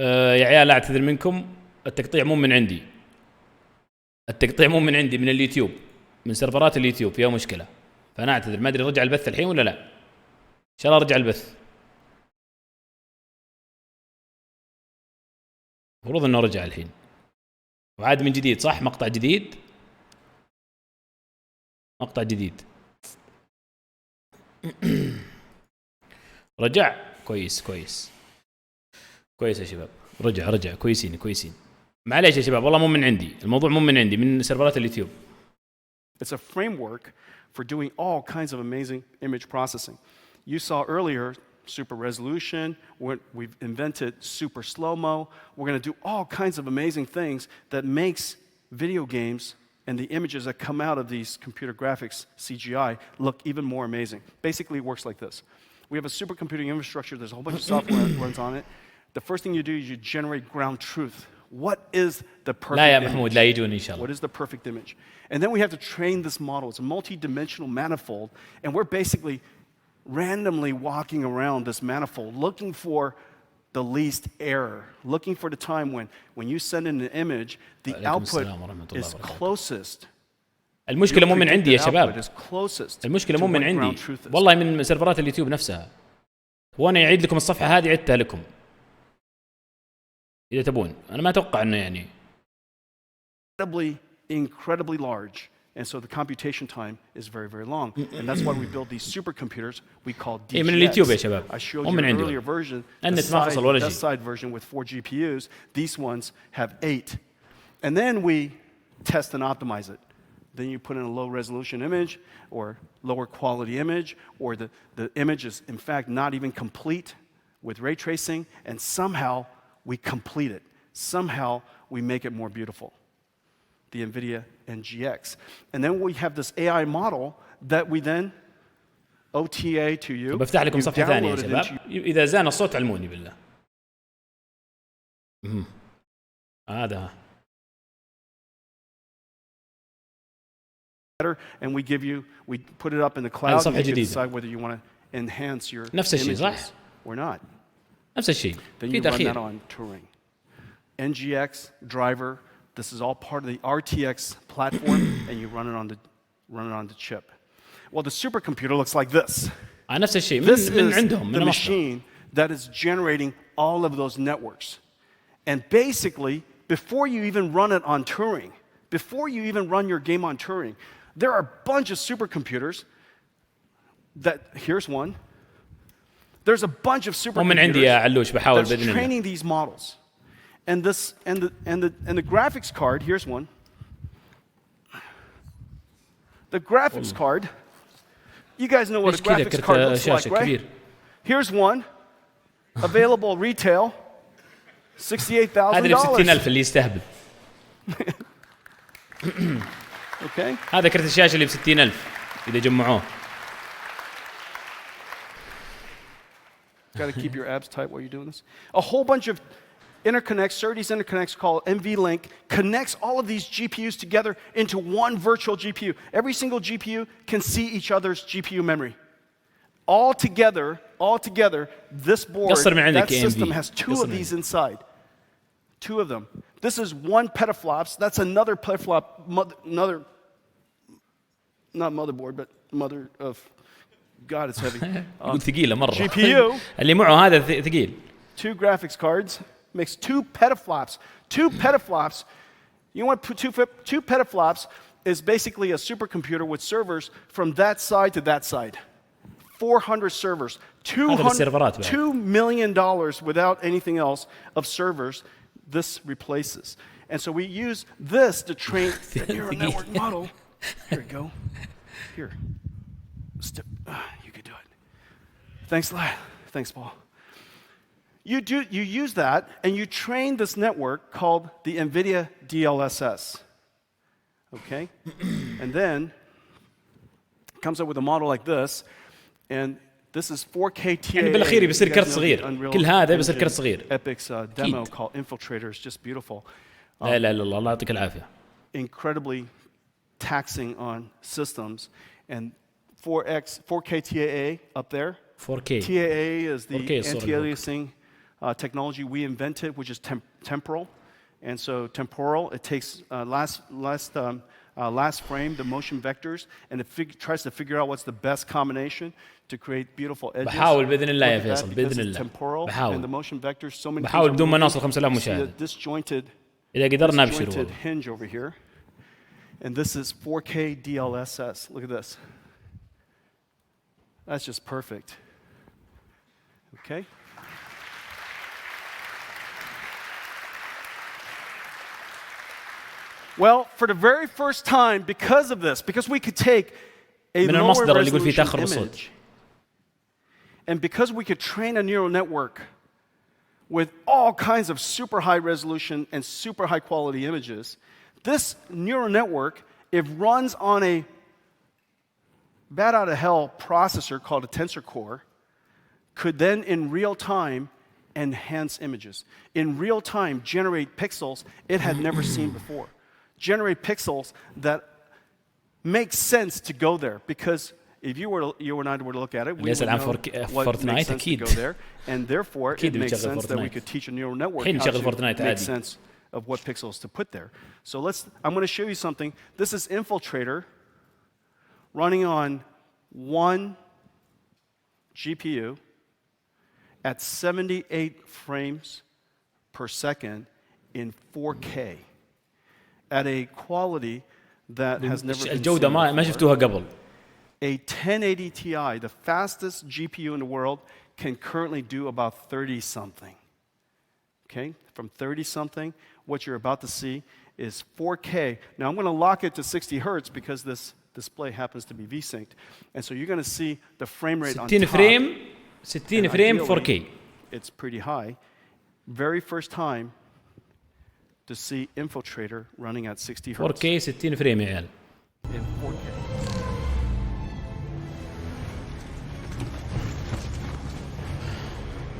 يا عيال اعتذر منكم، التقطيع مو من عندي، التقطيع مو من عندي، من اليوتيوب، من سيرفرات اليوتيوب فيها مشكله، فانا اعتذر. ما ادري رجع البث الحين ولا لا. ان شاء الله رجع البث، المفروض انه رجع الحين وعاد من جديد. صح، مقطع جديد، مقطع جديد. رجع كويس كويس كويس يا شباب، رجع كويسين كويسين. معليش يا شباب والله مو من عندي، الموضوع مو من عندي، من سيرفرات اليوتيوب. It's a framework for doing all kinds of amazing image processing. You saw earlier super resolution, we've invented super slow-mo. We're going to do all kinds of amazing things that makes video games and the images that come out of these computer graphics, CGI, look even more amazing. Basically, it works like this. We have a supercomputing infrastructure. There's a whole bunch of software that runs on it. The first thing you do is you generate ground truth. What is the perfect لا يا image? محمود لا يجون إن شاء الله. What is the perfect image? And then we have to train this model. It's a multi-dimensional manifold, and we're basically randomly walking around this manifold looking for the least error, looking for the time when you send in an image, the output is closest. المشكلة مو من عندي يا شباب، المشكلة مو من عندي والله، من سيرفرات اليوتيوب نفسها. وانا يعيد لكم الصفحة هذه عدتها لكم إذا تبون. أنا ما أتوقع إنه يعني incredibly large, and so the computation time is very, very long, and that's why we build these supercomputers we call DGX. من اليوتيوب يا شباب. I showed you an earlier version, the side version with 4 GPUs. These ones have 8, and then we test and optimize it. Then you put in a low-resolution image or lower quality image, or the image is in fact not even complete with ray tracing, and somehow we complete it. Somehow we make it more beautiful. The Nvidia NGX. And then we have this AI model that we then OTA to you. بفتح لكم صفحة ثانية يا شباب، إذا زان الصوت علموني بالله. هذا. And we give you, we put it up in the cloud, and you decide whether you want to enhance your نفس الشيء صح؟ or not. نفس الشيء. Then you run that on Turing. NGX driver. This is all part of the RTX platform, and you run it on the chip. Well, the supercomputer looks like this. نفس الشيء. This is the machine that is generating all of those networks. And basically, before you even run it on Turing, before you even run your game on Turing, there are a bunch of supercomputers that, here's one. There's a bunch of supercomputers that's training these models. And the graphics card, here's one. The graphics card, you guys know what a graphics card looks like, right? Here's one, available retail, $68,000. هذا اللي ب$60,000 اللي يستهبل. Okay. هذا كرت الشاشة اللي ب$60,000 إذا جمعوه. Got to keep your abs tight while you're doing this. A whole bunch of interconnects, SerDes interconnects called NVLink, connects all of these GPUs together into one virtual GPU. Every single GPU can see each other's GPU memory. All together, this board, that system has 2 of these inside. 2 of them. This is 1 petaflops. That's another petaflop, another, not motherboard, but mother of, God, it's heavy. ثقيلة مرة. GPU. اللي معه هذا ثقيل. 2 graphics cards. Makes 2 petaflops. 2 petaflops. You want to put 2 petaflops is basically a supercomputer with servers from that side to that side. 400 servers. $2 million without anything else of servers. This replaces. And so we use this to train the neural network model. Here we go. Here. You could do it. Thanks, Lai. Thanks, Paul. You use that, and you train this network called the Nvidia DLSS. Okay? And then it comes up with a model like this, and this is 4K TAA. يعني بالأخير بيصير كرت صغير. كل هذا بيصير كرت صغير. Epic's demo called Infiltrator is just beautiful. لا الله يعطيك العافية. Incredibly taxing on systems, and 4K TAA up there. 4K. TAA is the anti-aliasing technology we invented, which is temporal. And so temporal, it takes last frame, the motion vectors, and it tries to figure out what's the best combination to create beautiful edges. بحاول بإذن الله يا فيصل بإذن الله. Temporal and the motion vectors, so many بحاول بدون ما نوصل 5000 مشاهد. إذا قدرنا أبشر. Hinge over here, and this is 4K DLSS. Look at this. That's just perfect. Okay. Well, for the very first time, because of this, because we could take a lower resolution image, and because we could train a neural network with all kinds of super high resolution and super high quality images, this neural network, it runs on a bat out of hell processor called a tensor core, could then in real time enhance images. In real time, generate pixels it had never seen before. Generate pixels that make sense to go there, because if you and I were to look at it, we would know what makes sense to go there, and therefore it makes sense that we could teach a neural network how to make sense of what pixels to put there. So I'm going to show you something. This is Infiltrator running on one GPU at 78 frames per second in 4K. At a quality that has never been seen before. A 1080 Ti, the fastest GPU in the world, can currently do about 30-something. Okay? From 30-something, what you're about to see is 4K. Now, I'm going to lock it to 60 hertz because this display happens to be V-synced. And so you're going to see the frame rate on top. 60 frame 4K. It's pretty high. Very first time to see Infiltrator running at 60 hertz. 4K 60 فريم يا عيال. In 4K.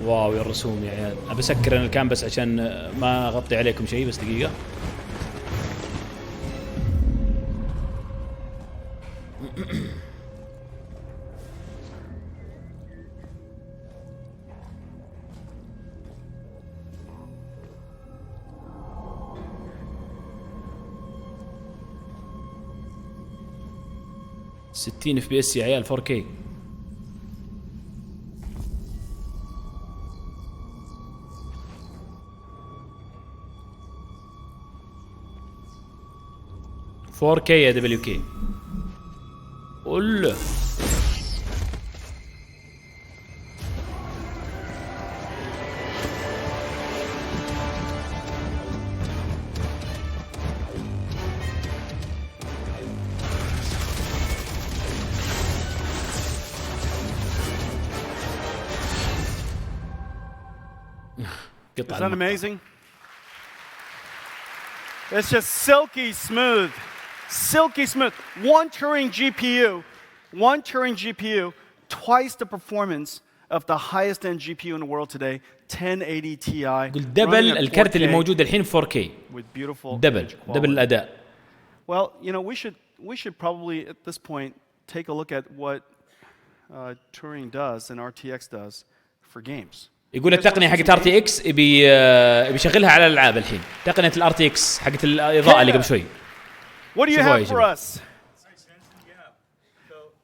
واو يا الرسوم يا عيال. ابى اسكر انا الكام بس عشان ما اغطي عليكم شيء، بس دقيقة. ستين FPS يا عيال 4K. يا WK. قول Isn't that amazing? It's just silky smooth. Silky smooth. One Turing GPU, twice the performance of the highest end GPU in the world today, 1080 Ti. قل دبل الكرت اللي موجود الحين 4K. With beautiful دبل الأداء. Well, you know, we should probably at this point take a look at what Turing does and RTX does for games. يقول التقنية حقت RTX بيشغلها على الألعاب الحين. تقنية الRTX حقت الإضاءة اللي قبل شوي. What do you have for us?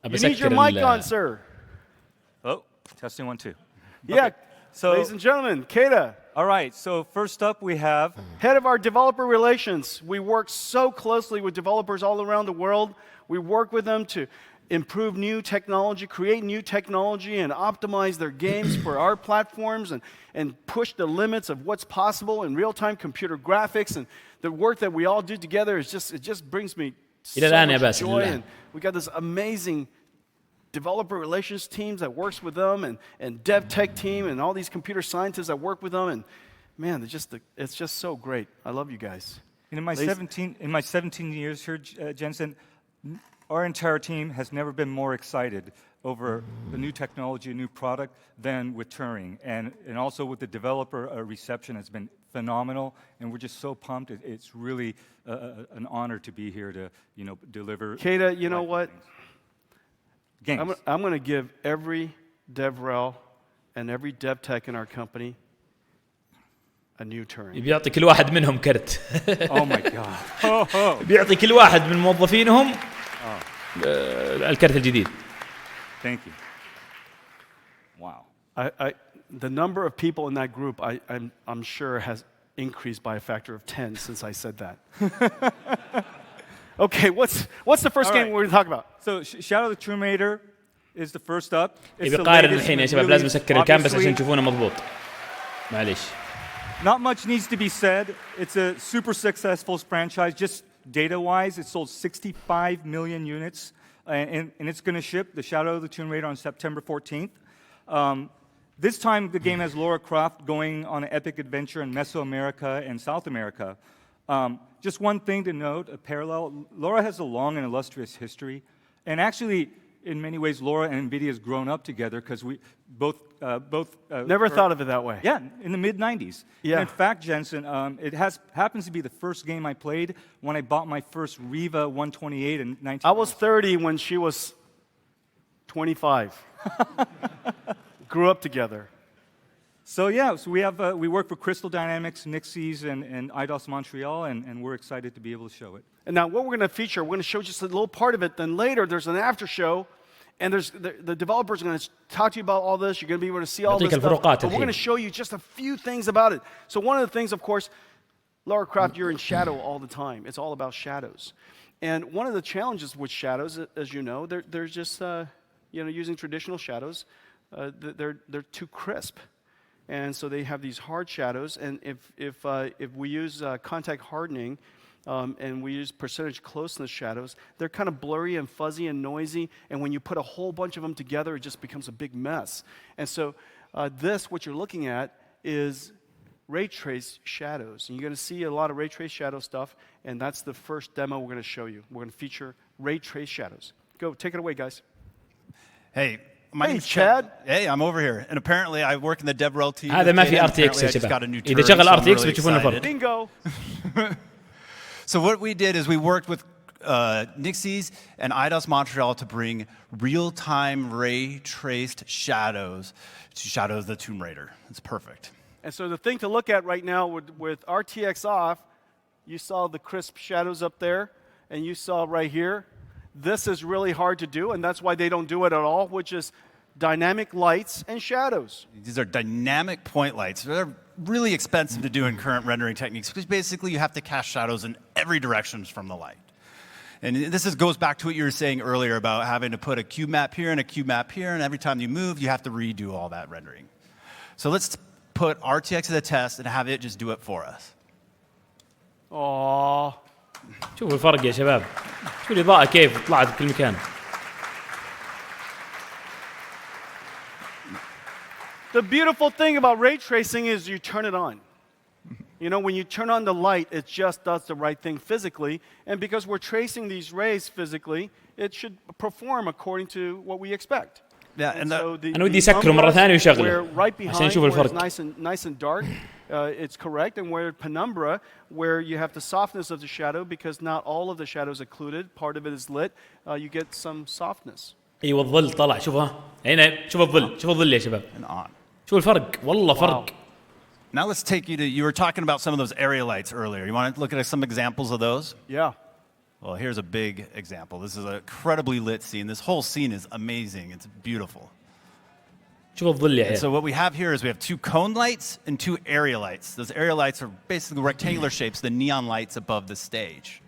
You need your mic on, sir. Oh, testing 1 2. Yeah. Okay. So, ladies and gentlemen, Keita. All right. So first up, we have head of our developer relations. We work so closely with developers all around the world. We work with them to improve new technology, create new technology, and optimize their games for our platforms, and push the limits of what's possible in real-time computer graphics. And the work that we all do together is just brings me so much joy. And we got this amazing developer relations teams that works with them, and dev tech team, and all these computer scientists that work with them. And man, it's just so great. I love you guys. And in my 17 years here, Jensen, our entire team has never been more excited over the new technology, a new product, than with Turing. And also with the developer reception has been phenomenal, and we're just so pumped. It's really an honor to be here to, deliver. Keita, you know what? Games. I'm going to give every DevRel and every dev tech in our company a new Turing. بيعطي كل واحد منهم كرت. Oh my God. بيعطي كل واحد من موظفينهم الكرت الجديد. Thank you. Wow. The number of people in that group, I'm sure, has increased by a factor of 10 since I said that. Okay, what's the first game we're going to talk about? So Shadow of the Tomb Raider is the first up. It's the بيقارن latest الحين يا and شباب really, لازم نسكر الكام بس عشان obviously, تشوفونه مضبوط. معليش. Not much needs to be said. It's a super successful franchise. Just data-wise, it sold 65 million units, and it's going to ship the Shadow of the Tomb Raider on September 14th. This time, the game has Lara Croft going on an epic adventure in Mesoamerica and South America. Just one thing to note, a parallel, Lara has a long and illustrious history, and actually, in many ways, Lara and Nvidia has grown up together because we both Never thought of it that way. Yeah, in the mid-90s. Yeah. And in fact, Jensen, it happens to be the first game I played when I bought my first Riva 128 in 19. I was 30 when she was 25. Grew up together. So yeah, so we work for Crystal Dynamics, Nixies, and IDOS Montreal, and we're excited to be able to show it. And now what we're going to feature, we're going to show just a little part of it. Then later, there's an after show, and the developers are going to talk to you about all this. You're going to be able to see all this stuff. But we're going to show you just a few things about it. So one of the things, of course, Lara Croft, you're in shadow all the time. It's all about shadows. And one of the challenges with shadows, as you know, they're just using traditional shadows. They're too crisp. And so they have these hard shadows, and if we use contact hardening and we use percentage closeness shadows, they're kind of blurry and fuzzy and noisy, and when you put a whole bunch of them together, it just becomes a big mess. And so what you're looking at is ray trace shadows. And you're going to see a lot of ray trace shadow stuff, and that's the first demo we're going to show you. We're going to feature ray trace shadows. Go, take it away, guys. Hey. My name's Chad. Hey, I'm over here. And apparently I work in the DevRel team. هذا ما في RTX يا شباب. إذا شغل RTX بتشوفون الفرق. Bingo. So what we did is we worked with Nixies and IDOS Montreal to bring real-time ray-traced shadows to Shadow of the Tomb Raider. It's perfect. And so the thing to look at right now with RTX off, you saw the crisp shadows up there, and you saw right here. This is really hard to do, and that's why they don't do it at all, which is dynamic lights and shadows. These are dynamic point lights. They're really expensive to do in current rendering techniques because basically you have to cast shadows in every direction from the light. And this goes back to what you were saying earlier about having to put a cube map here and a cube map here, and every time you move, you have to redo all that rendering. So let's put RTX to the test and have it just do it for us. Aww. شوفوا الفرق يا شباب. شوفوا الإضاءة كيف طلعت بكل مكان. The beautiful thing about ray tracing is you turn it on. You know, when you turn on the light, it just does the right thing physically. And because we're tracing these rays physically, it should perform according to what we expect. Yeah, and so the أنا ودي يسكره مرة ثانية ويشغله. where right behind, عشان نشوف where it's الفرق. nice and dark, it's correct. And where penumbra, where you have the softness of the shadow, because not all of the shadow is occluded, part of it is lit, you get some softness. أيوة الظل طلع شوفها. هنا شوف الظل. شوف الظل يا شباب. And on. شوف الفرق. والله فرق. Now let's take you were talking about some of those area lights earlier. You want to look at some examples of those? Yeah. Well, here's a big example. This is an incredibly lit scene. This whole scene is amazing. It's beautiful. شوف الظل يا And so حيل. what we have here is we have two cone lights and two area lights. Those area lights are basically rectangular shapes, the neon lights above the stage.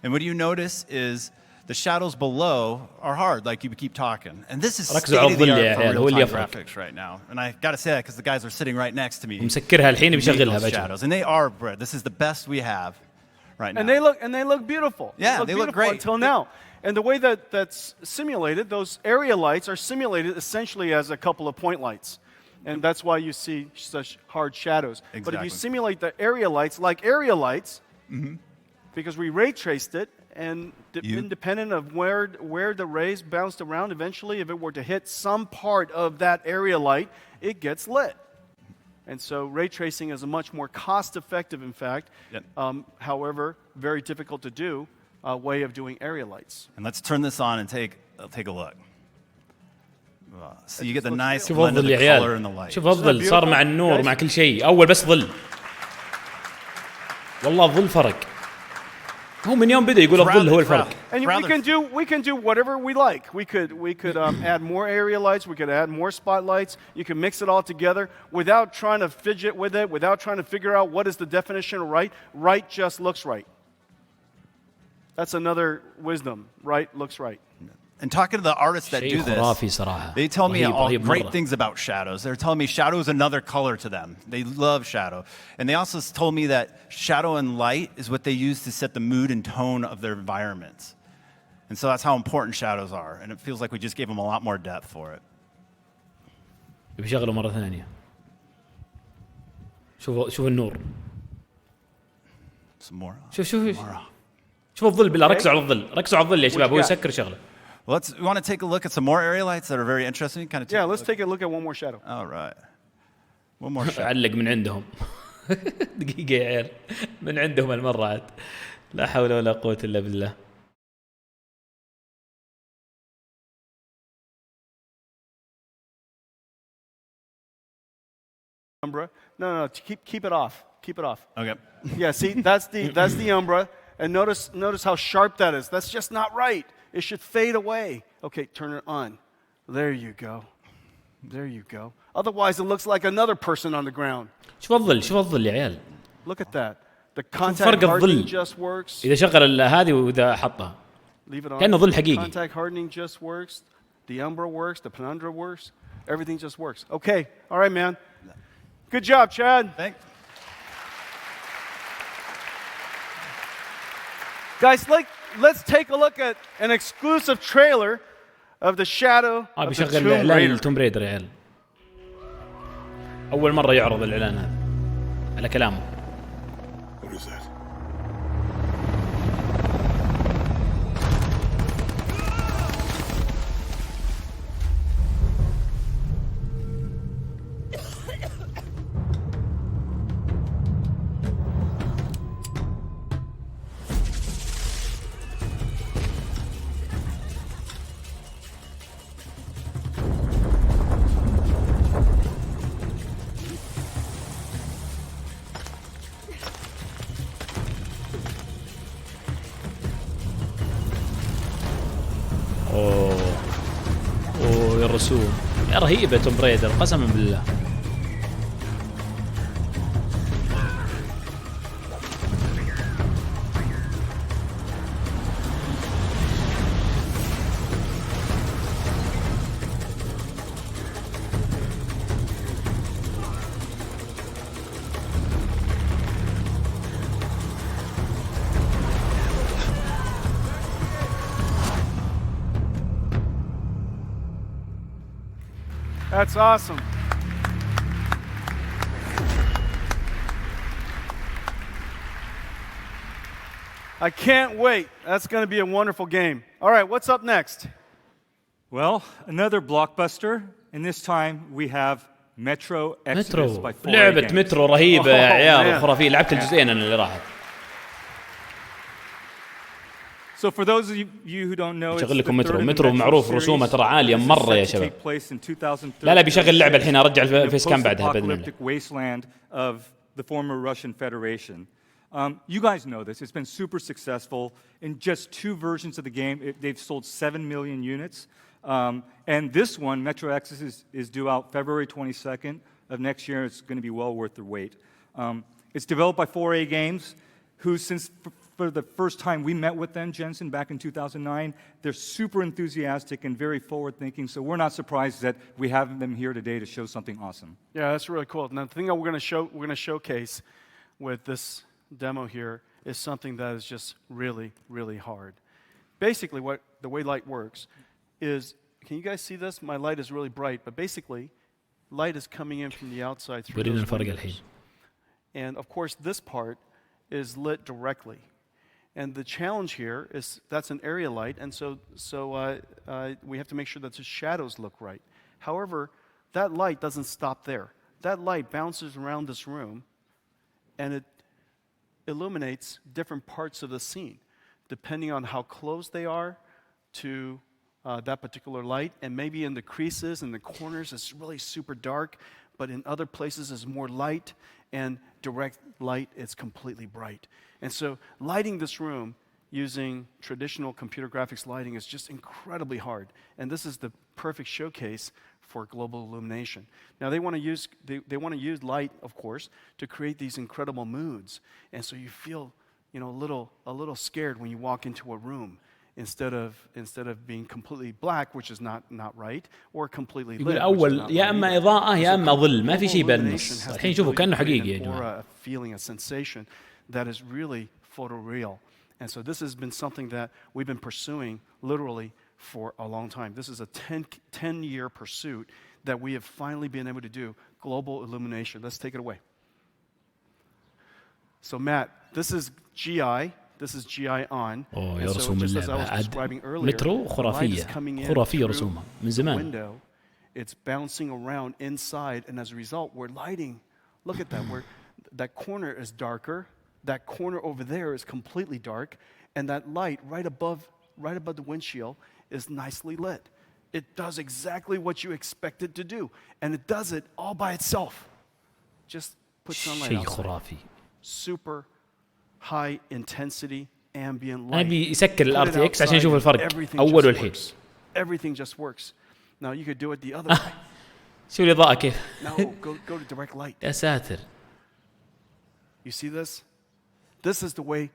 And what you notice is the shadows below are hard, like you keep talking. And this is ركزوا على الظل يا state-of-the-art عيال. for هو اللي real-time يفرق. graphics right now. And I got to say that because the guys are sitting right next to me. مسكرها الحين بيشغلها Those بجد. shadows. And they are, Brett. This is the best we have right now. And they look beautiful. Yeah, they look beautiful great. until now. And the way that's simulated, those area lights are simulated essentially as a couple of point lights. And that's why you see such hard shadows. Exactly. But if you simulate the area lights like area lights, because we ray traced it, and independent of where the rays bounced around, eventually, if it were to hit some part of that area light, it gets lit. And so ray tracing is a much more cost-effective, in fact, however, very difficult to do, way of doing area lights. And let's turn this on and take a look. So you get the nice شوف blend of الظل the يا color and the عيال. light. شوف الظل صار مع النور مع كل شيء. أول بس ظل. والله الظل فرق. هو من يوم بدأ يقول الظل هو الفرق. And we can do whatever we like. We could add more area lights. We could add more spotlights. You can mix it all together without trying to fidget with it, without trying to figure out what is the definition of right. Right just looks right. That's another wisdom. Right looks right. And talking to the artists that do this, they tell me all great things about shadows. They're telling me shadow is another color to them. They love shadow. And they also told me that shadow and light is what they use to set the mood and tone of their environments. And so that's how important shadows are. And it feels like we just gave them a lot more depth for it. بيشغله مرة ثانية. شوف النور. Some more. شوف الظل بالله. ركزوا على الظل. ركزوا على الظل يا شباب. هو يسكر شغله. We want to take a look at some more area lights that are very interesting. Let's take a look at one more shadow. All right. One more shadow. علق من عندهم. دقيقة يا عيال. من عندهم المرات. لا حول ولا قوة إلا بالله. Umbra. No. Keep it off. Keep it off. Okay. Yeah. See, that's the umbra. And notice how sharp that is. That's just not right. It should fade away. Okay, turn it on. There you go. There you go. Otherwise, it looks like another person on the ground. شوف الظل يا عيال. Look at that. The contact hardening just works. إذا شغل هذه وإذا حطها. Leave it on. كأنه ظل حقيقي. Contact hardening just works. The umbra works. The penumbra works. Everything just works. Okay. All right, man. Good job, Chad. Thanks. Guys, let's take a look at an exclusive trailer of the shadow of the بيشغل Tomb إعلان Raider. التوم ريدر يا عيال. أول مرة يعرض الإعلان هذا على كلامه. What is that? اوه يا الرسوم يا رهيبة توم بريدر قسما بالله. That's awesome. I can't wait. That's going to be a wonderful game. All right, what's up next? Well, another blockbuster, and this time we have Metro Exodus by 4A لعبة Games. مترو رهيبة يا عيال man. خرافية. لعبت الجزئين أنا اللي راحت. So for those of you who don't know, it's شغل the لكم third مترو. in the مترو Metro معروف series. رسومه ترى عالية This is مرة يا set to شباب. take place in 2030. لا بيشغل اللعبة الحين أرجع الفيس كام بعدها بإذن الله. Post-apocalyptic wasteland of the former Russian Federation. You guys know this. It's been super successful. In just 2 versions of the game, they've sold 7 million units. And this one, Metro Exodus, is due out February 22nd of next year. It's going to be well worth their wait. It's developed by 4A Games, who since for the first time we met with them, Jensen, back in 2009, they're super enthusiastic and very forward-thinking, so we're not surprised that we have them here today to show something awesome. Yeah, that's really cool. Now, the thing that we're going to showcase with this demo here is something that is just really, really hard. Basically, the way light works is, can you guys see this? My light is really bright, but basically, light is coming in from the outside through ورينا those الفرق windows. الحين. And of course, this part is lit directly. And the challenge here is that's an area light, and so we have to make sure that the shadows look right. However, that light doesn't stop there. That light bounces around this room, and it illuminates different parts of the scene, depending on how close they are to that particular light. And maybe in the creases and the corners, it's really super dark. but in other places is more light, and direct light is completely bright. And so lighting this room using traditional computer graphics lighting is just incredibly hard. And this is the perfect showcase for global illumination. Now they want to use light, of course, to create these incredible moods. And so you feel, you know, a little scared when you walk into a room instead of being completely black, which is not right, or completely lit. يقول أول يا إما إضاءة يا إما ظل، ما في شيء بالنص. الحين شوفوا كأنه حقيقي يا جماعة. Feeling a sensation that is really photoreal. And so this has been something that we've been pursuing literally for a long time. This is a 10-year pursuit that we have finally been able to do, global illumination. Let's take it away. So Matt, this is GI. This is GI on. يا رسوم اللعبة مترو خرافية رسومها من زمان. Window, it's bouncing around inside, and as a result, we're lighting. Look at that. That corner is darker. That corner over there is completely dark, and that light right above the windshield is nicely lit. It does exactly what you expect it to do, and it does it all by itself. Just put sunlight شيء outside. خرافي. Super high intensity ambient light. أنا بيسكر الRTX عشان يشوف الفرق أول والحين. Everything just works. Now you could do it the other way. شوف الإضاءة كيف. No, go to direct light. يا ساتر. You see this? This is the way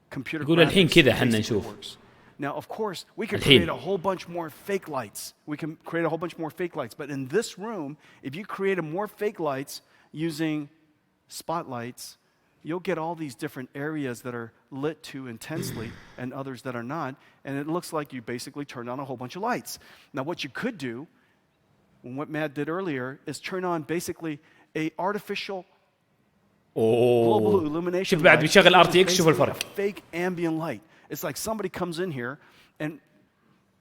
computer يقول الحين كذا graphics حنا basically نشوف. works. Now, of course, we could الحين. create a whole bunch more fake lights. We can create a whole bunch more fake lights. But in this room, if you create more fake lights using spotlights, you'll get all these different areas that are lit too intensely and others that are not. And it looks like you basically turned on a whole bunch of lights. Now, what you could do, and what Matt did earlier, is turn on basically a artificial global illumination شوف بعد light, بيشغل which is RTX شوف basically الفرق. a fake ambient light. It's like somebody comes in here, and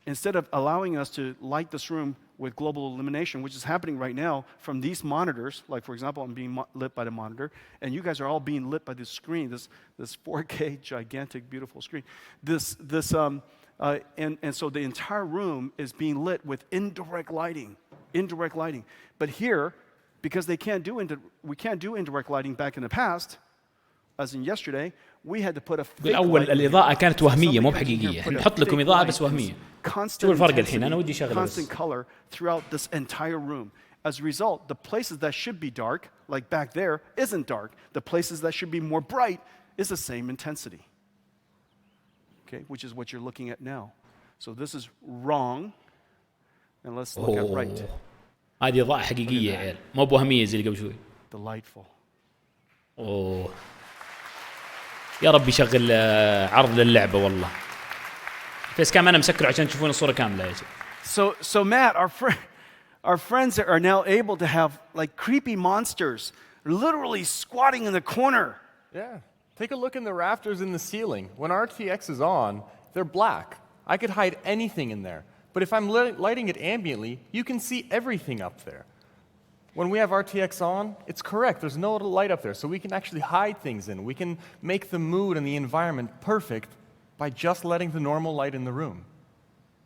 instead of allowing us to light this room with global illumination, which is happening right now from these monitors, like for example, I'm being lit by the monitor, and you guys are all being lit by this screen, this 4K gigantic, beautiful screen. And so the entire room is being lit with indirect lighting. But here, because we can't do indirect lighting back in the past, as in yesterday, we had to put a fake أول light الإضاءة كانت وهمية مو Somebody comes in بحقيقية. here, إحنا put a نحط لكم fake إضاءة light, بس وهمية. constant شوف الفرق الحين. intensity, أنا ودي أشغله بس. constant color throughout this entire room. As a result, the places that should be dark, like back there, isn't dark. The places that should be more bright is the same intensity. Okay, which is what you're looking at now. So this is wrong. And let's look at right. هذه إضاءة حقيقية يا عيال، مو بوهمية زي اللي قبل شوي. Delightful. أوه. يا رب يشغل عرض للعبة والله. فيس كام أنا مسكره عشان تشوفون الصورة كاملة يا شيخ. So Matt, our friends are now able to have like creepy monsters literally squatting in the corner. Yeah. Take a look in the rafters in the ceiling. When RTX is on, they're black. I could hide anything in there. But if I'm lighting it ambiently, you can see everything up there. When we have RTX on, it's correct. There's no light up there, so we can actually hide things in. We can make the mood and the environment perfect by just letting the normal light in the room.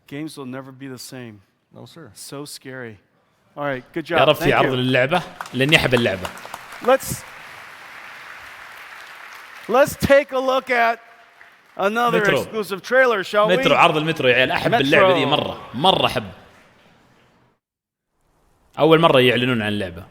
Games will never be the same. No, sir. So scary. All right, good يا job. رب في Thank عرض you. للعبة لأن يحب اللعبة. Let's take a look at another مترو. exclusive trailer, shall we? مترو، عرض المترو يا عيال. أحب مترو. اللعبة دي مرة أحب. أول مرة يعلنون عن اللعبة.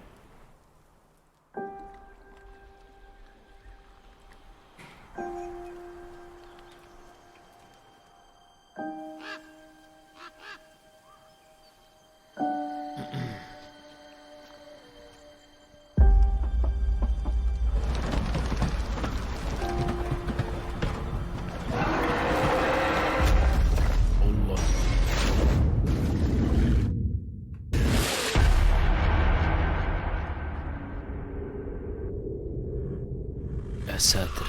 يا ساتر.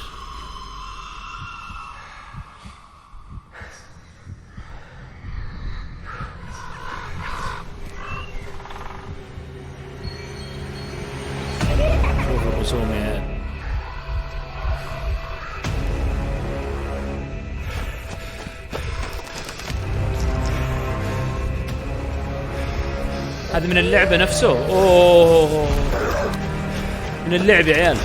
شوف الرسوم يا عيال. هذا من اللعبة نفسه. اوه من اللعب يا عيال.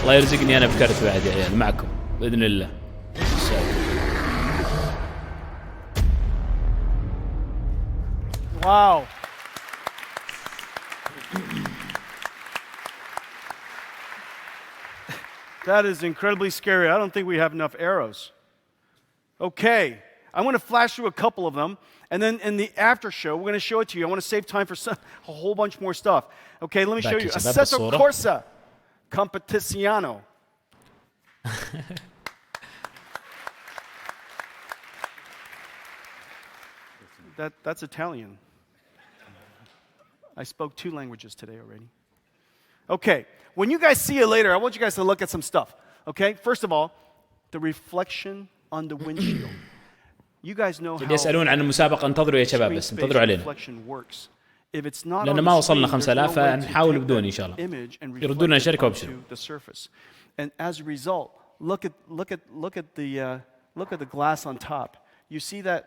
الله يرزقني انا بكرت بعد يا عيال معكم باذن الله. Wow. That is incredibly scary. I don't think we have enough arrows. Okay, I want to flash through a couple of them, and then in the after show, we're going to show it to you. I want to save time for a whole bunch more stuff. Okay, let me show you. Assetto Corsa Competiziano. That's Italian. I spoke 2 languages today already. Okay, when you guys see it later, I want you guys to look at some stuff. Okay, first of all, the reflection on the windshield. You guys know how يسألون عن المسابقة. انتظروا يا شباب بس انتظروا علينا لأن ما وصلنا 5000 فنحاول بدون إن شاء الله يردون الشركة وابشروا. And as a result, look at the glass on top. You see that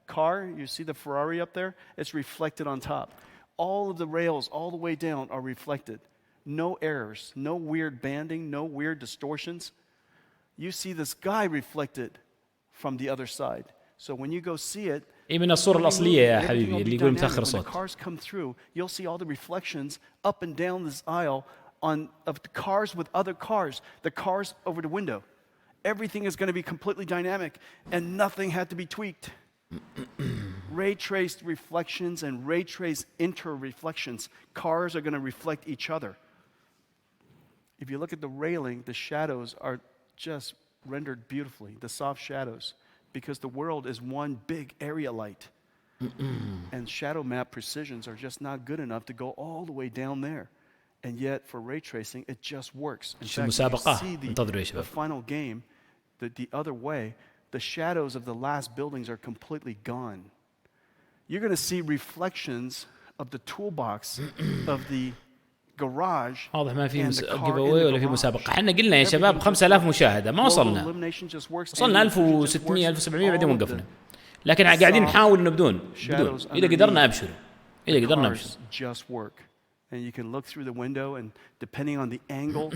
car? You see the Ferrari up there? It's reflected on top. All of the rails all the way down are reflected. No errors, no weird banding, no weird distortions. You see the sky reflected from the other side. So when you go see it, من الصورة الأصلية يا حبيبي اللي يقول متأخر صوت. When the cars come through, you'll see all the reflections up and down this aisle of the cars with other cars, the cars over the window. Everything is going to be completely dynamic, and nothing had to be tweaked. Ray traced reflections and ray traced inter-reflections. Cars are going to reflect each other. If you look at the railing, the shadows are just rendered beautifully, the soft shadows, because the world is one big area light. And shadow map precisions are just not good enough to go all the way down there. And yet, for ray tracing, it just works. In fact, if you see the final game, the other way, the shadows of the last buildings are completely gone. You're going to see reflections of the toolbox of the garage. واضح ما في giveaway ولا في مسابقة. احنا قلنا يا شباب 5000 مشاهدة ما وصلنا. وصلنا 1600 1700 بعدين وقفنا. لكن قاعدين نحاول إنه بدون. إذا قدرنا أبشروا. إذا قدرنا أبشروا. Just work. And you can look through the window, and depending on the angle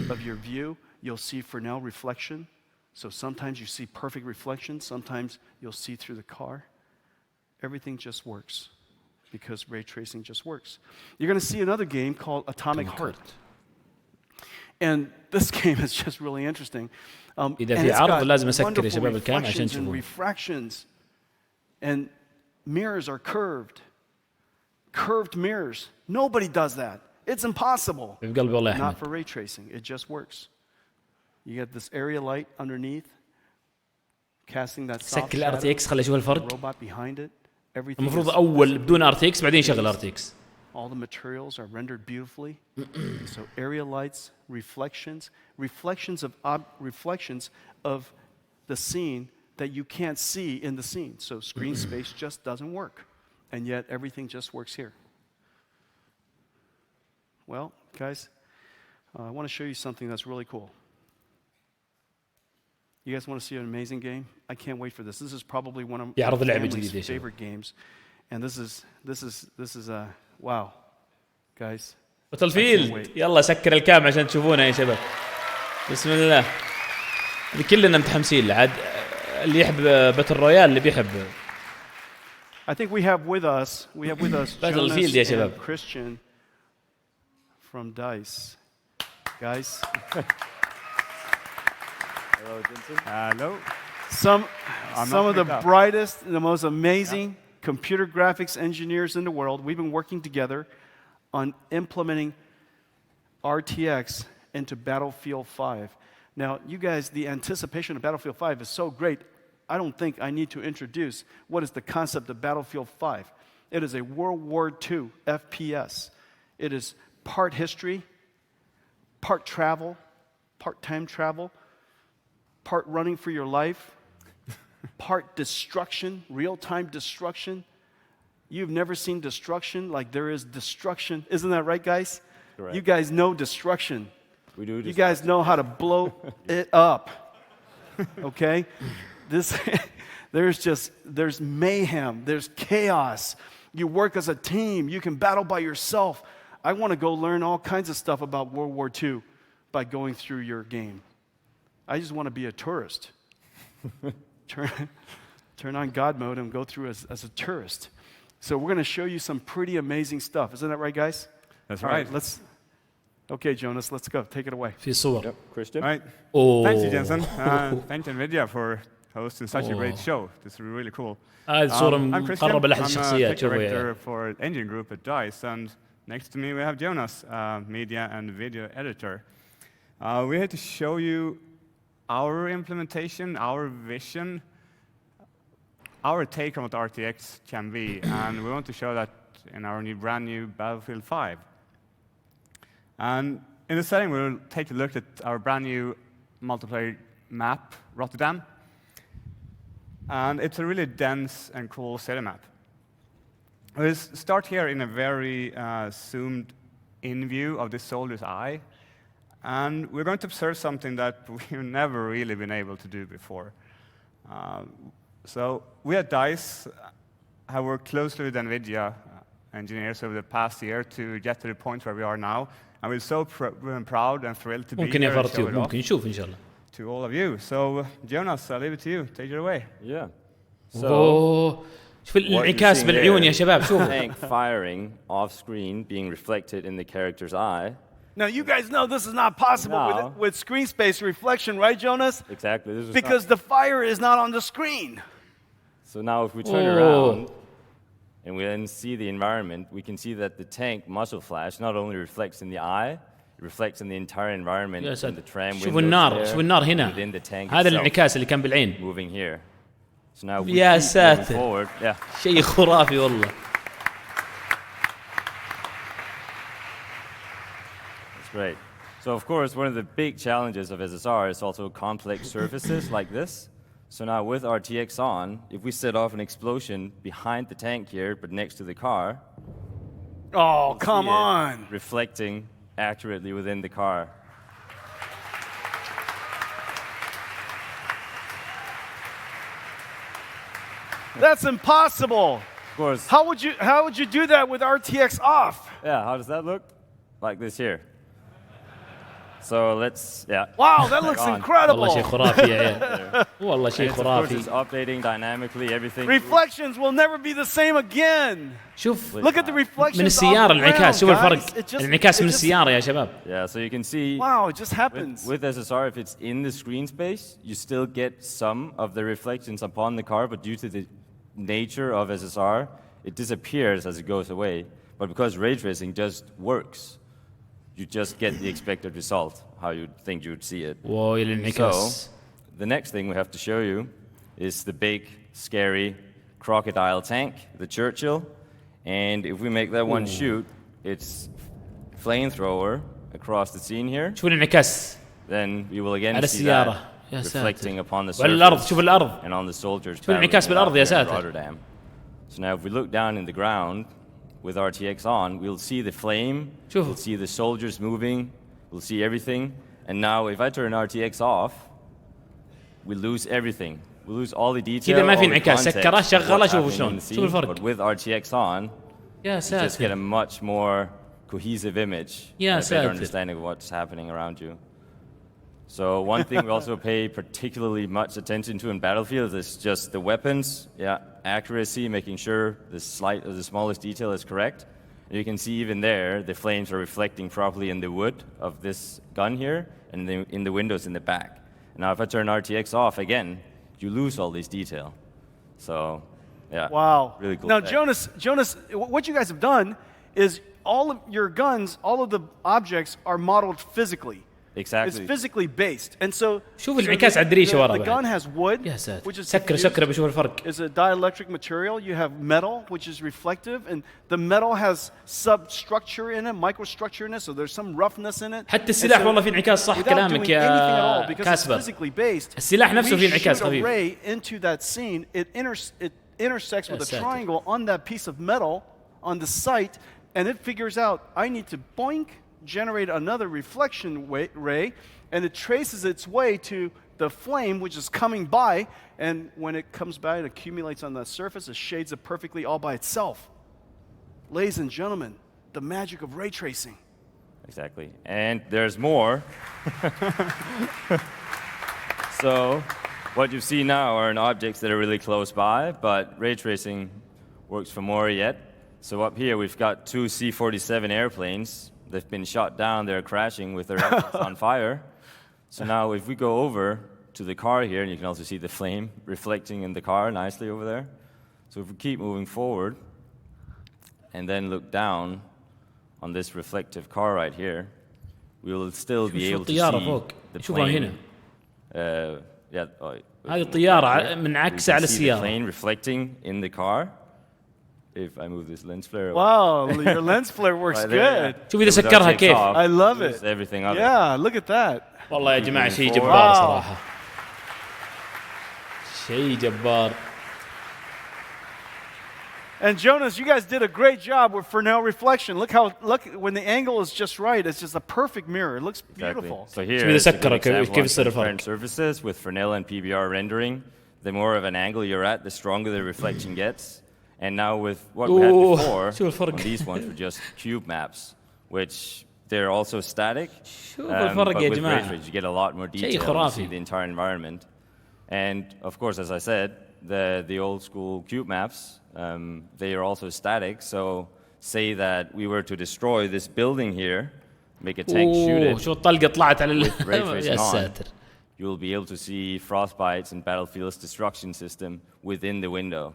of your view, you'll see for now reflection. So sometimes you see perfect reflection, sometimes you'll see through the car. Everything just works because ray tracing just works. You're going to see another game called Atomic Heart. And this game is just really interesting. إذا في عرض لازم أسكر يا شباب الكام عشان تشوفون. Refractions and mirrors are curved. Curved mirrors. Nobody does that. It's impossible. Not for ray tracing. It just works. You get this area light underneath, casting that soft سكر الRTX خلي أشوف الفرق. Robot behind it. Everything. المفروض أول بدون RTX بعدين شغل RTX. All the materials are rendered beautifully. So area lights, reflections of the scene that you can't see in the scene. So screen space just doesn't work. And yet everything just works here. Well, guys, I want to show you something that's really cool. You guys want to see an amazing game? I can't wait for this. This is probably one of my family's favorite games. And this is wow, guys. باتلفيلد يلا سكر الكام عشان تشوفونها يا شباب. بسم الله. كلنا متحمسين عاد اللي يحب باتل رويال اللي بيحب. I think we have with us Jonas and Christian from DICE. Guys. Hello, Jensen. Hello. Some of the brightest and the most amazing computer graphics engineers in the world. We've been working together on implementing RTX into Battlefield 5. Now, you guys, the anticipation of Battlefield 5 is so great. I don't think I need to introduce what is the concept of Battlefield 5. It is a World War II FPS. It is part history, part travel, part time travel, part running for your life, part destruction, real-time destruction. You've never seen destruction like there is destruction. Isn't that right, guys? Correct. You guys know destruction. We do. You guys know how to blow it up. Okay? There's mayhem, there's chaos. You work as a team, you can battle by yourself. I want to go learn all kinds of stuff about World War II by going through your game. I just want to be a tourist. Turn on God mode and go through as a tourist. So we're going to show you some pretty amazing stuff. Isn't that right, guys? That's All right. Okay, Jonas, let's go. Take it away. في صور. Yep, Christian. All right. Oh. Thank you, Jensen. Thank you, Nvidia, for hosting such a great show. This is really cool. هذه صورة I'm Christian. مقربة لأحد I'm a tech الشخصيات. شوفوا director يا. for engine group at DICE, and next to me we have Jonas, media and video editor. We're here to show you our implementation, our vision, our take on what RTX can be, and we want to show that in our brand new Battlefield 5. And in the setting, we'll take a look at our brand new multiplayer map, Rotterdam. And it's a really dense and cool city map. We'll start here in a very zoomed-in view of the soldier's eye. And we're going to observe something that we've never really been able to do before. So we at DICE have worked closely with Nvidia engineers over the past year to get to the point where we are now. And we're so proud and thrilled to be ممكن here يا and show فرتيوب it off ممكن نشوف إن شاء الله. to all of you. So, Jonas, I'll leave it to you. Take it away. Yeah. So أوه. شوف what you're الانعكاس seeing بالعيون there يا شباب is شوفوا. tank firing off screen being reflected in the character's eye. Now, you guys know this is not possible No. with screen space reflection, right, Jonas? Exactly. This is Because the fire is not on the screen. So now if we turn Oh. around and we then see the environment, we can see that the tank muzzle flash not only reflects in the eye, it reflects in the entire environment يا in ساتر. the tram شوف windows النار there, شوف النار هنا. within the tank هذا itself, الانعكاس اللي كان بالعين. moving here. So now we يا keep moving ساتر. forward. Yeah. شيء خرافي والله. That's great. So of course, one of the big challenges of SSR is also complex surfaces like this. So now with RTX on, if we set off an explosion behind the tank here, but next to the car, Oh, come see it on. reflecting accurately within the car. That's impossible. Of course, How would you do that with RTX off? yeah, how does that look? Like this here. So let's, yeah. Wow, that looks on. والله شيء incredible. خرافي يا عيال. والله شيء Of course, خرافي. it's updating dynamically, everything. Reflections will never be the same again. شوف Look at the reflections من off السيارة the الانعكاس. ground, شوف guys. الفرق. It just- الانعكاس it من just- السيارة يا شباب. Yeah, so you can see Wow, it just happens. with SSR, if it's in the screen space, you still get some of the reflections upon the car, but due to the nature of SSR, it disappears as it goes away. But because ray tracing just works, you just get the expected result, how you'd think you'd see it. واو الانعكاس. So, the next thing we have to show you is the big, scary crocodile tank, the Churchill. And if we make that one shoot, it's flamethrower across the scene here. شوف الانعكاس Then we will again على see السيارة. that يا reflecting ساتر. upon the وعلى الأرض surface شوف الأرض. and on the soldiers. شوف الانعكاس battling بالأرض يا out here in ساتر. Rotterdam. So now if we look down in the ground with RTX on, we'll see the flame, شوفوا. we'll see the soldiers moving, we'll see everything. And now if I turn RTX off, we lose everything. We lose all the detail, كذا ما all في the انعكاس. context سكره of شغله what's شوفوا happening شلون. in the شوف scene. الفرق. But with RTX on, يا you just get a ساتر. much more cohesive image, Yeah, and a better ساتر. understanding of what's happening around you. So one thing we also pay particularly much attention to in Battlefield is just the weapons, accuracy, making sure the smallest detail is correct. And you can see even there, the flames are reflecting properly in the wood of this gun here and in the windows in the back. Now if I turn RTX off again, you lose all this detail. So, yeah. Wow. Really cool Now, tech. Jonas, what you guys have done is all of your guns, all of the objects are modeled physically. Exactly. It's physically based. And so, شوف الانعكاس على الدريشة ورا the بعد. gun has wood, يا ساتر. which is سكر diffused, سكر بشوف الفرق. is a dielectric material. You have metal, which is reflective, and the metal has substructure in it, microstructure in it, so there's some roughness in it. حتى السلاح And so, والله في انعكاس صح without كلامك doing anything at all, يا because it's كاسبر. physically based, السلاح نفسه we فيه انعكاس shoot a خفيف. ray into that scene. intersects with a ساتر. triangle on that piece of metal on the site, and it figures out I need to boink, generate another reflection ray, and it traces its way to the flame which is coming by, and when it comes by, it accumulates on the surface, it shades it perfectly all by itself. Ladies and gentlemen, the magic of ray tracing. Exactly. And there's more. So what you see now are objects that are really close by, but ray tracing works for more yet. So up here we've got two C-47 airplanes. They've been shot down, they're crashing with their engines on fire. So now if we go over to the car here, and you can also see the flame reflecting in the car nicely over there. So if we keep moving forward and then look down on this reflective car right here, we will still be able to see the plane. هذه الطيارة منعكسة على the السيارة. plane reflecting in the car. If I move this lens flare. Wow, your lens flare works Right there, good. شوف إذا سكرها كيف. I love it. Everything of it. Yeah, look at that. والله يا جماعة شيء Wow. جبار صراحة. شيء جبار. And Jonas, you guys did a great job with Fresnel reflection. Look when the angle is just right, it's just a perfect mirror. It looks beautiful. So here شوف إذا is a good سكرها example كيف on يصير different الفرق. surfaces with Fresnel and PBR rendering. The more of an angle you're at, the stronger the reflection gets. And now with what we had before, شوف الفرق. on these ones were just cube maps, which they're also static. شوف الفرق but يا with ray جماعة. trace, you get a lot more شيء detail. You خرافي. see the entire environment. And of course, as I said, the old school cube maps, they are also static. So say that we were to destroy this building here, make a tank shoot it. شو الطلقة طلعت على With ray tracing يا on, ساتر. you'll be able to see frostbites and Battlefield's destruction system within the window,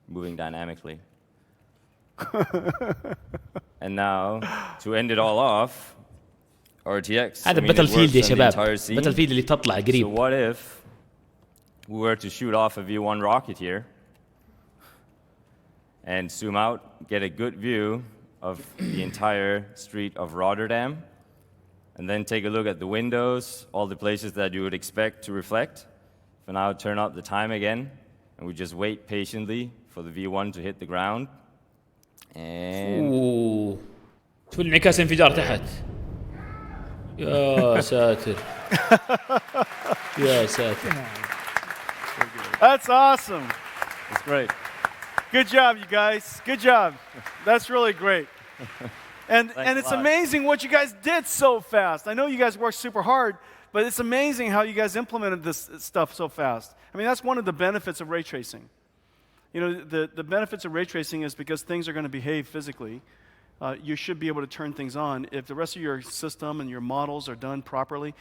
moving dynamically. And now, to end it all off, RTX. هذا I mean, it باتل فيلد يا works on the شباب. entire scene. باتل فيلد اللي تطلع So قريب. what if we were to shoot off a V1 rocket here and zoom out, get a good view of the entire street of Rotterdam, and then take a look at the windows, all the places that you would expect to reflect. For now, turn up the time again, and we just wait patiently for the V1 to hit the ground. And أوه. شوف الانعكاس انفجار تحت. يا ساتر. يا ساتر. That's awesome. it's great. Good job, you guys. Good job. That's really great. And it's a lot. amazing what you guys did so fast. I know you guys worked super hard, but it's amazing how you guys implemented this stuff so fast. I mean, that's one of the benefits of ray tracing. You know, the benefits of ray tracing is because things are going to behave physically. You should be able to turn things on. If the rest of your system and your models are done properly,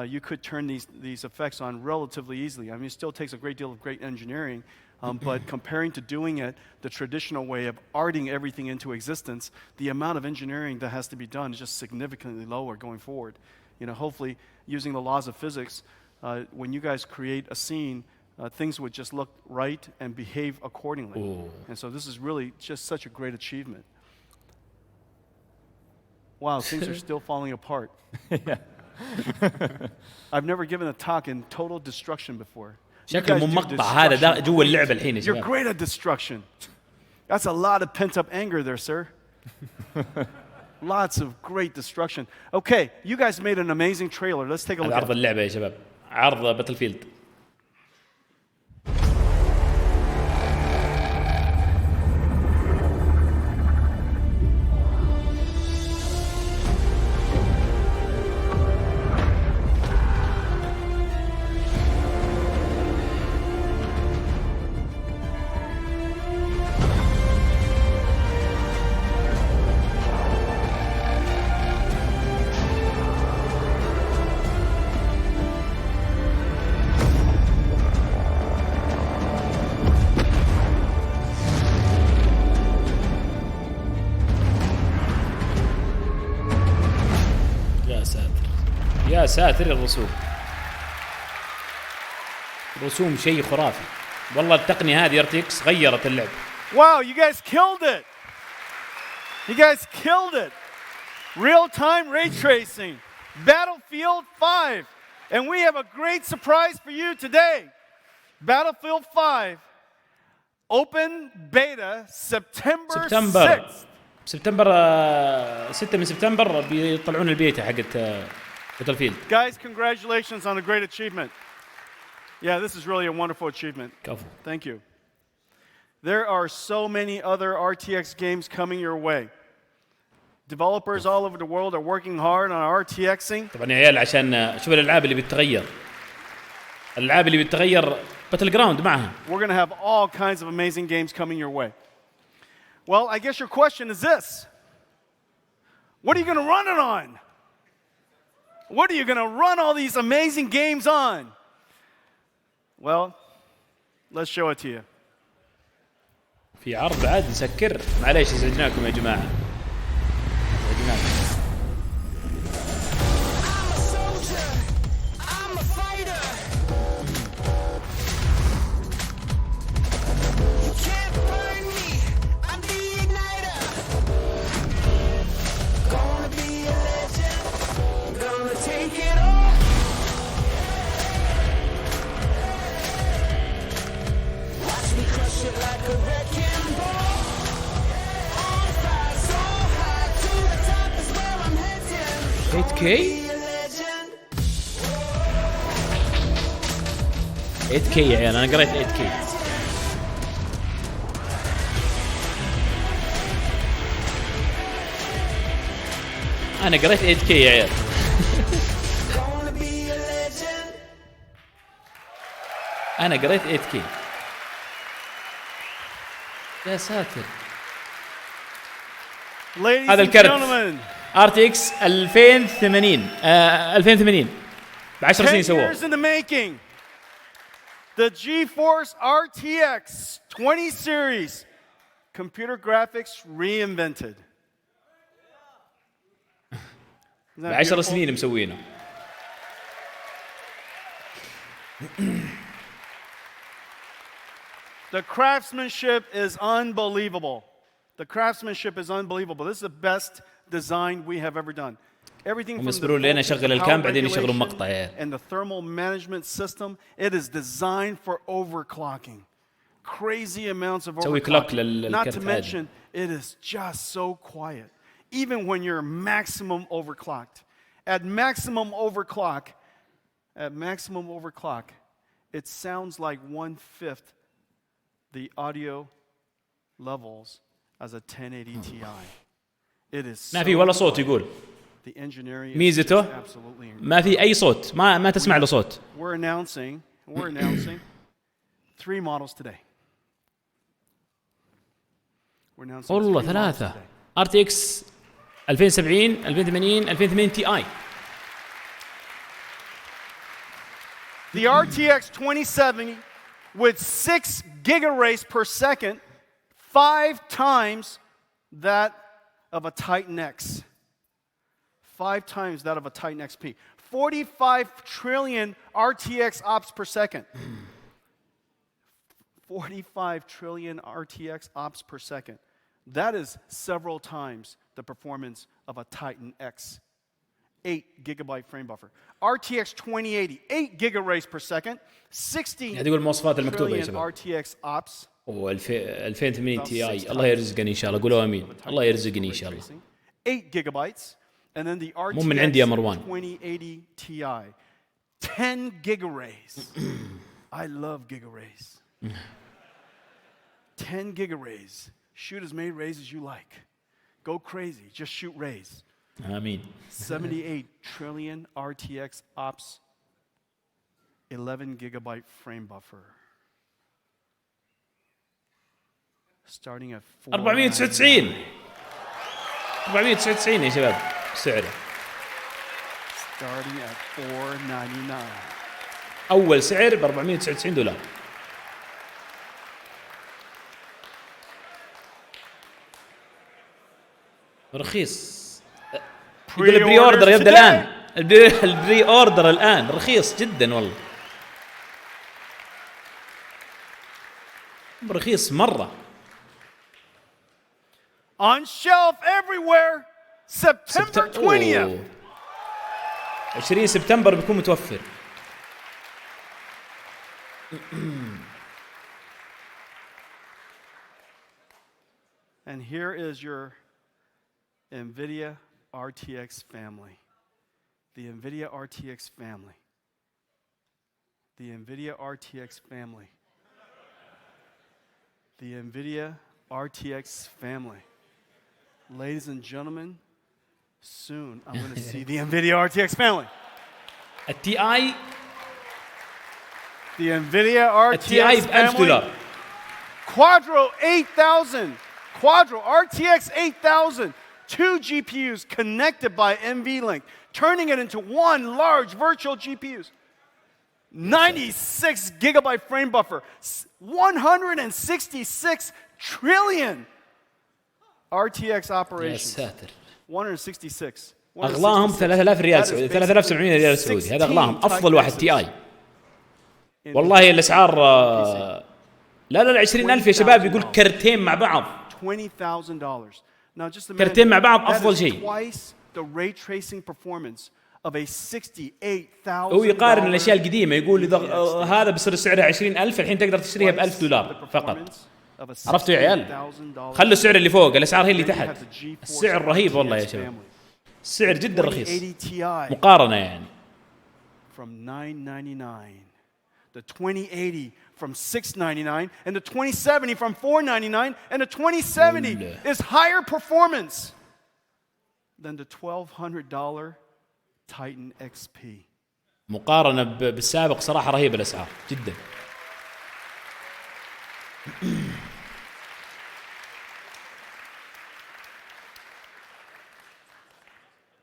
you could turn these effects on relatively easily. I mean, it still takes a great deal of great engineering, but comparing to doing it the traditional way of arting everything into existence, the amount of engineering that has to be done is just significantly lower going forward. You know, hopefully, using the laws of physics, when you guys create a scene, things would just look right and behave accordingly. Ooh. And so this is really just such a great achievement. Wow, things are still falling apart. I've never given a talk in total destruction before. You شكل guys مو do مقطع هذا destruction. جوا اللعبة الحين يا You're شباب. great at destruction. That's a lot of pent-up anger there, sir. Lots of great destruction. Okay, you guys made an amazing trailer. Let's take a هذا look عرض at it. اللعبة يا شباب. عرض باتل فيلد. يا ساتر. يا ساتر الرسوم. رسوم شيء خرافي. والله التقنية هذه RTX غيرت اللعب. Wow, you guys killed it. You guys killed it. Real-time ray tracing. Battlefield 5. And we have a great surprise for you today. Battlefield 5 Open beta September 6th. سبتمبر 6 من سبتمبر بيطلعون البيتا حقت باتلفيلد. Guys, congratulations on a great achievement. Yeah, this is really a wonderful achievement. كفو. Thank you. There are so many other RTX games coming your way. Developers all over the world are working hard on RTXing. طبعا يا عيال عشان شوف الالعاب اللي بتتغير. الالعاب اللي بتتغير باتل جراوند معها. We're going to have all kinds of amazing games coming your way. Well, I guess your question is this. What are you going to run it on? What are you going to run all these amazing games on? Well, let's show it to you. في عرض عاد نسكر. معليش ازعجناكم يا جماعة. ازعجناكم. كي 8K يا عيال انا قريت 8K. انا قريت 8K يا عيال. انا قريت 8K. يا ساتر. هذا الكرت RTX 2080 ب10 سنين سووه. 10 years in the making. The GeForce RTX 20 series. Computer graphics reinvented. ب10 سنين مسوينه. The craftsmanship is unbelievable. The craftsmanship is unbelievable. This is the best design we have ever done. Everything from the power regulation and the thermal management system, it is designed for overclocking. Crazy amounts of overclocking. Not to mention, it is just so quiet. Even when you're maximum overclocked. At maximum overclock, it sounds like 1/5 the audio levels as a 1080 Ti. It is ما في ولا صوت يقول. ميزته ما في أي صوت. ما تسمع له صوت. We're announcing 3 models today. والله 3 RTX 2070 2080 2080 Ti. The RTX 2070 with 6 gigabytes per second, 5 times that of a Titan X. 5 times that of a Titan XP. 45 trillion RTX ops per second. 45 trillion RTX ops per second. That is several times the performance of a Titan X. 8 gigabyte frame buffer. RTX 2080, 8 gigabytes per second. 60 trillion RTX ops. 2080 Ti. الله يرزقني إن شاء الله. قولوا آمين. الله يرزقني إن شاء الله. 8 gigabytes. And then the مو من عندي يا مروان. 2080 Ti. 10 gigabytes. I love gigabytes. 10 gigabytes. Shoot as many rays as you like. Go crazy. Just shoot rays. آمين. 78 trillion RTX ops. 11 gigabyte frame buffer. Starting at 499 يا شباب سعره. Starting at $499. أول سعر ب $499. رخيص. يقول البري اوردر يبدأ الآن. البري اوردر الآن رخيص جدا والله. رخيص مرة. On shelf everywhere. September 20th. 20 سبتمبر بيكون متوفر. And here is your NVIDIA RTX family. The NVIDIA RTX family. The NVIDIA RTX family. The NVIDIA RTX family. Ladies and gentlemen, soon I'm going to see the NVIDIA RTX family. التي اي The NVIDIA التي اي RTX ب 1000 family. دولار. Quadro 8000. Quadro RTX 8000. 2 GPUs connected by NVLink, turning it into one large virtual GPUs. 96 gigabyte frame buffer. 166 trillion RTX يا operations. ساتر. 166. اغلاهم 3000 ريال سعودي، 3700 ريال سعودي، هذا اغلاهم افضل واحد تي اي. والله الاسعار لا 20000 يا شباب، يقول كرتين مع بعض. $20,000. Now just imagine كرتين مع بعض that افضل is شيء. twice the ray tracing performance of a $68,000. هو يقارن الاشياء القديمه، يقول اذا هذا بيصير سعره 20000 الحين تقدر تشتريها ب 1000 دولار فقط. عرفتوا يا عيال؟ خلوا السعر اللي فوق، الاسعار هي اللي تحت. السعر رهيب والله يا شباب، السعر جدا رخيص مقارنه يعني. From $999, the 2080 from $699, and the 2070 from $499, and the 2070 is higher performance than the $1,200 Titan XP. مقارنه بالسابق صراحه رهيبه الاسعار جدا.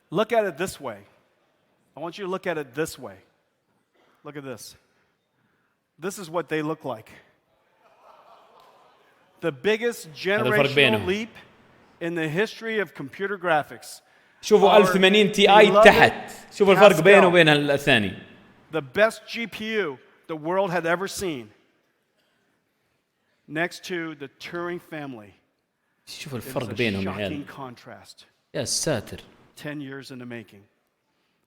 Look at it this way. I want you to look at it this way. Look at this. This is what they look like. The biggest generational leap in the history of computer graphics. شوفوا 1080 تي اي تحت، شوفوا الفرق بينه وبين الثاني. The best GPU the world had ever seen. Next to the Turing family. شوفوا الفرق بينهم يا عيال. Contrast. يا ساتر. 10 years in the making.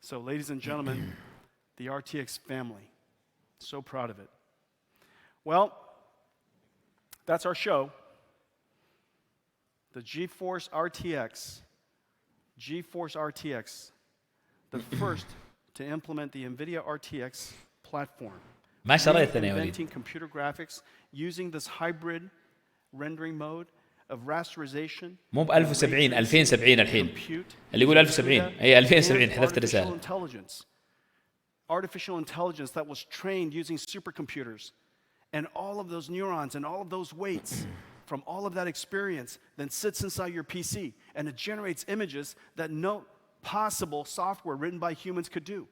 So, ladies and gentlemen, the RTX family. So proud of it. Well, that's our show. The GeForce RTX. GeForce RTX, the first to implement the Nvidia RTX platform. ما شريت أنا يا وليد. Inventing computer graphics using this hybrid rendering mode of rasterization. مو ب 1070 2070 الحين. اللي يقول 1070 هي 2070 حذفت الرسالة. Artificial intelligence that was trained using supercomputers, and all of those neurons and all of those weights from all of that experience then sits inside your PC, and it generates images that no possible software written by humans could do.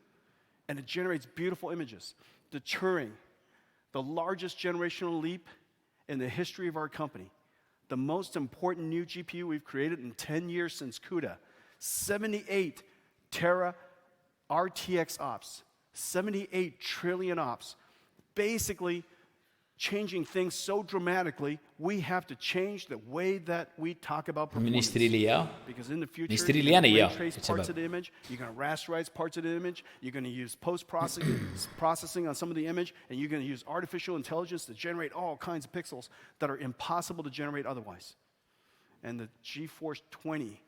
And it generates beautiful images. The Turing, the largest generational leap in the history of our company, the most important new GPU we've created in 10 years since CUDA, 78 tera RTX ops, 78 trillion ops, basically changing things so dramatically, we have to change the way that we talk about performance. Because in the future, you're going to trace parts of the image, you're going to rasterize parts of the image, you're going to use post-processing on some of the image, and you're going to use artificial intelligence to generate all kinds of pixels that are impossible to generate otherwise. And the GeForce 20,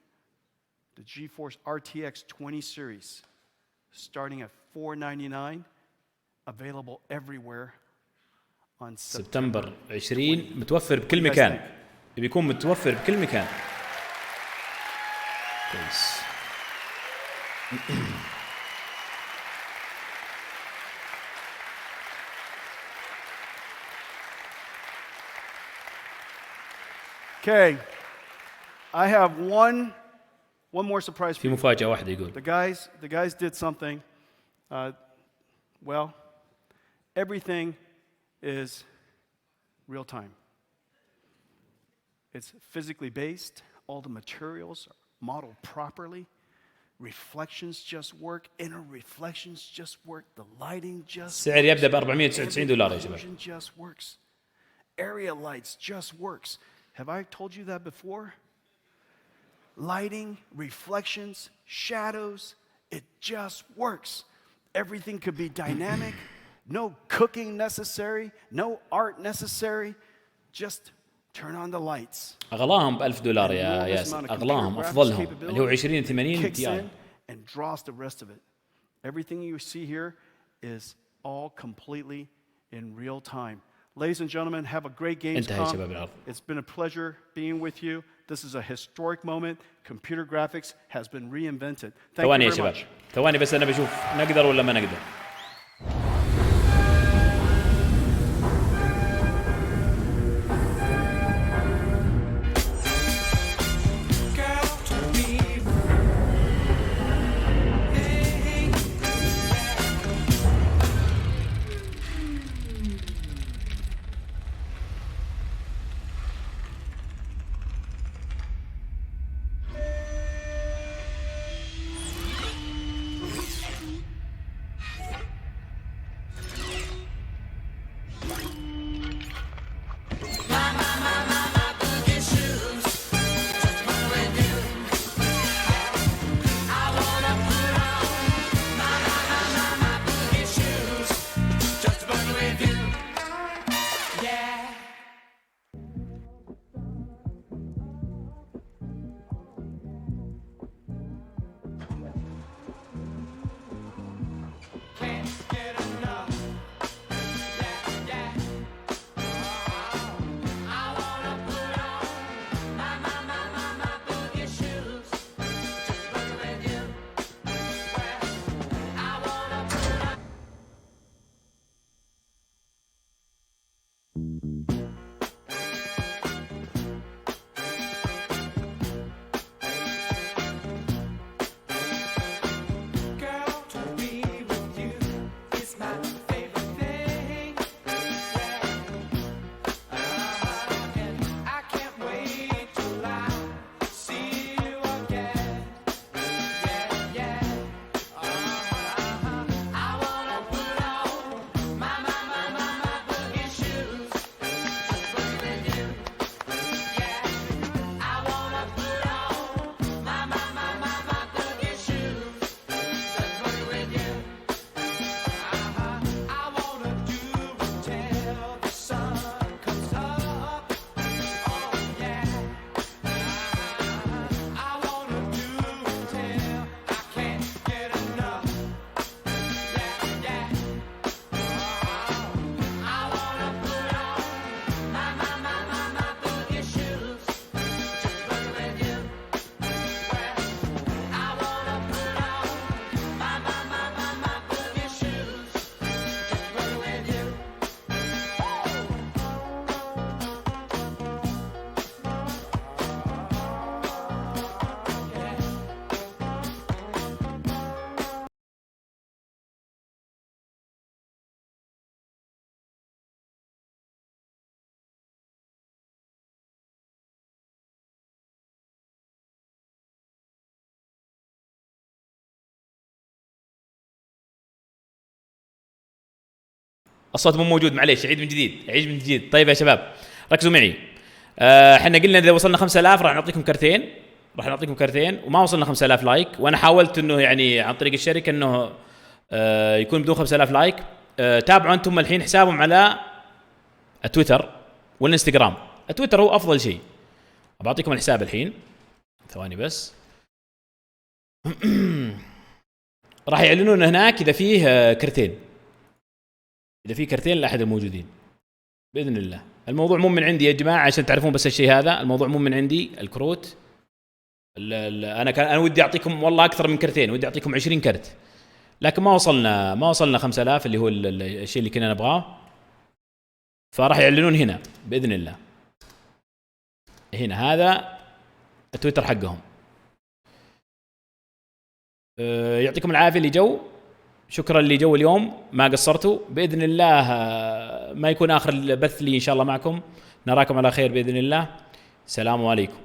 the GeForce RTX 20 series, starting at $499, available everywhere. سبتمبر 20 متوفر بكل مكان، بيكون متوفر بكل مكان. كويس. Okay, I have one more surprise for في you. مفاجأة واحدة يقول. The guys did something. Well, everything is real time. It's physically based. All the materials are modeled properly. Reflections just work. Inner reflections just work. The lighting just السعر يبدأ ب $499 يا شباب. just works. Area lights just works. Have I told you that before? Lighting, reflections, shadows, it just works. Everything could be dynamic. No cooking necessary, no art necessary, just turn on the lights. اغلاهم ب$1000 يا Enormous ياسر، amount of اغلاهم computer graphics افضلهم capability اللي هو 2080 kicks تي اي. in and draws the rest of it. Everything you see here is all completely in real time. Ladies and gentlemen, have a great انتهى يا شباب GAMESCOM. العرض. It's been a pleasure being with you. This is a historic moment. Computer graphics has been reinvented. Thank ثواني you يا very شباب، much. ثواني بس انا بشوف نقدر ولا ما نقدر. الصوت مو موجود، معليش عيد من جديد، عيد من جديد. طيب يا شباب ركزوا معي. احنا قلنا اذا وصلنا 5000 راح نعطيكم كرتين، وما وصلنا 5000 لايك، وانا حاولت انه يعني عن طريق الشركه انه يكون بدون 5000 لايك. تابعوا انتم الحين حسابهم على التويتر والانستغرام. التويتر هو افضل شيء. بعطيكم الحساب الحين، ثواني بس. راح يعلنون هناك اذا فيه كرتين، إذا في كرتين لأحد الموجودين بإذن الله. الموضوع مو من عندي يا جماعة عشان تعرفون بس الشيء هذا، الموضوع مو من عندي. الكروت أنا ودي أعطيكم والله أكثر من كرتين، ودي أعطيكم 20 كرت، لكن ما وصلنا 5000 اللي هو الشيء اللي كنا نبغاه. فراح يعلنون هنا بإذن الله. هنا هذا التويتر حقهم. يعطيكم العافية اللي جو، شكرا اللي جو اليوم، ما قصرتوا بإذن الله. ما يكون آخر البث لي إن شاء الله معكم. نراكم على خير بإذن الله. السلام عليكم.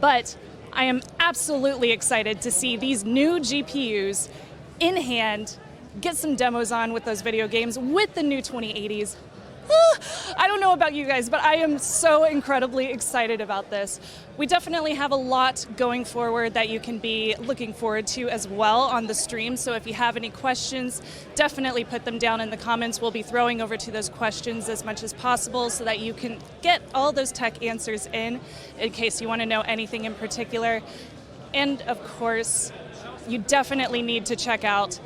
But I am absolutely excited to see these new GPUs in hand, get some demos on with those video games with the new 2080s. I don't know about you guys, but I am so incredibly excited about this. We definitely have a lot going forward that you can be looking forward to as well on the stream. So if you have any questions, definitely put them down in the comments. We'll be throwing over to those questions as much as possible so that you can get all those tech answers in case you want to know anything in particular. And of course, you definitely need to check out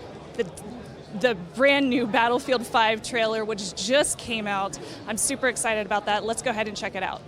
the brand new Battlefield 5 trailer, which just came out. I'm super excited about that. Let's go ahead and check it out.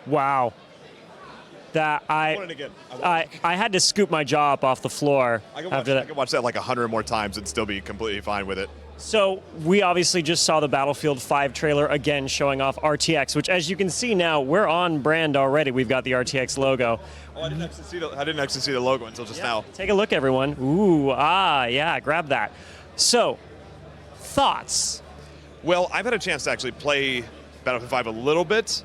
Wow. That I had to scoop my jaw up off the floor after that. I could watch that like 100 more times and still be completely fine with it. So we obviously just saw the Battlefield 5 trailer again showing off RTX, which as you can see now, we're on brand already. We've got the RTX logo. Oh, I didn't actually see the logo until just now. Take a look, everyone. Ooh, yeah, grab that. So, thoughts? Well, I've had a chance to actually play Battlefield 5 a little bit.